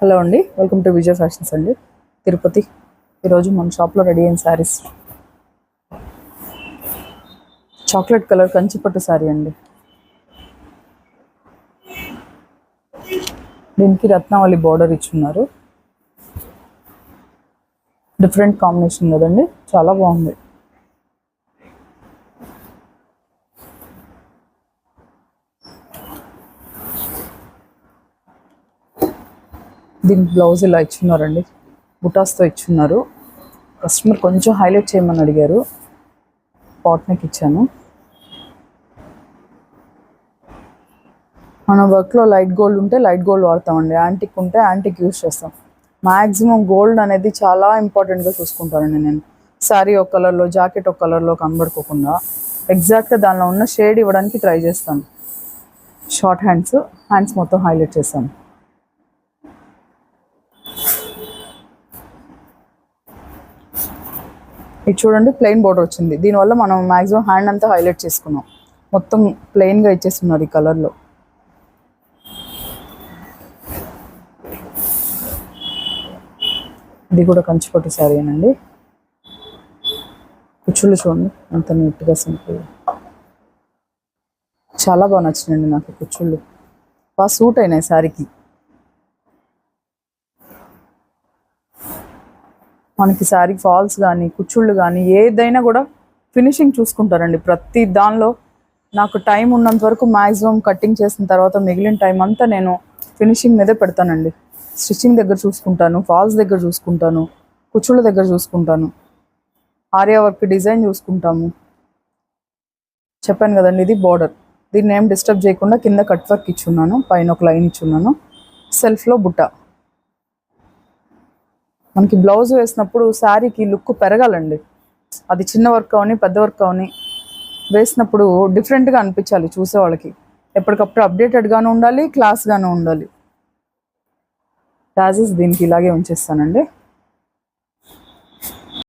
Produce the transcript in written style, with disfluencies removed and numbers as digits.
Hello అండి, welcome to Vijaya fashions అండి, తిరుపతి. ఈరోజు మన షాప్లో రెడీ అయిన శారీస్. చాక్లెట్ కలర్ కంచిపట్టు శారీ అండి. దీనికి రత్నావళి బార్డర్ ఇచ్చున్నారు. డిఫరెంట్ కాంబినేషన్ కదండి, చాలా బాగుంది. దీనికి బ్లౌజ్ ఇలా ఇచ్చున్నారండి, బుటాస్తో ఇచ్చున్నారు. కస్టమర్ కొంచెం హైలైట్ చేయమని అడిగారు, పాట్ నెక్ ఇచ్చాను. మన వర్క్లో లైట్ గోల్డ్ ఉంటే లైట్ గోల్డ్ వాడతామండి, యాంటిక్ ఉంటే యాంటిక్ యూజ్ చేస్తాం. మ్యాక్సిమం గోల్డ్ అనేది చాలా ఇంపార్టెంట్గా చూసుకుంటానండి నేను. శారీ ఒక కలర్లో, జాకెట్ ఒక కలర్లో కనబడుకోకుండా ఎగ్జాక్ట్గా దానిలో ఉన్న షేడ్ ఇవ్వడానికి ట్రై చేస్తాను. షార్ట్ హ్యాండ్స్ మొత్తం హైలైట్ చేస్తాను. ఇది చూడండి, ప్లెయిన్ బోర్డర్ వచ్చింది. దీనివల్ల మనం మ్యాక్సిమం హ్యాండ్ అంతా హైలైట్ చేసుకున్నాం. మొత్తం ప్లెయిన్గా ఇచ్చేస్తున్నారు ఈ కలర్లో. ఇది కూడా కంచిపట్టు శారీ అనండి. కుచ్చుళ్ళు చూడండి అంత నీట్గా సింపుల్, చాలా బాగా నచ్చినండి నాకు. కుచ్చుళ్ళు బాగా సూట్ అయినాయి శారీకి. మనకి శారీ ఫాల్స్ కానీ కుచ్చుళ్ళు కానీ ఏదైనా కూడా ఫినిషింగ్ చూసుకుంటారండి ప్రతి దానిలో. నాకు టైం ఉన్నంత వరకు మ్యాక్సిమం కటింగ్ చేసిన తర్వాత మిగిలిన టైం అంతా నేను ఫినిషింగ్ మీదే పెడతానండి. స్టిచ్చింగ్ దగ్గర చూసుకుంటాను, ఫాల్స్ దగ్గర చూసుకుంటాను, కుచ్చుళ్ళ దగ్గర చూసుకుంటాను, ఆర్యా వర్క్ డిజైన్ చూసుకుంటాము. చెప్పాను కదండి, ఇది బార్డర్. దీన్ని ఏం డిస్టర్బ్ చేయకుండా కింద కట్ వర్క్ ఇచ్చున్నాను, పైన ఒక లైన్ ఇచ్చున్నాను, సెల్ఫ్లో బుట్ట. మనకి బ్లౌజ్ వేసినప్పుడు శారీకి లుక్ పెరగాలండి. అది చిన్న వర్క్ అవని పెద్ద వర్క్ అవని వేసినప్పుడు డిఫరెంట్గా అనిపించాలి చూసేవాళ్ళకి. ఎప్పటికప్పుడు అప్డేటెడ్గాను ఉండాలి, క్లాస్గాను ఉండాలి. టాజెస్ దీనికి ఇలాగే ఉంచేస్తానండి.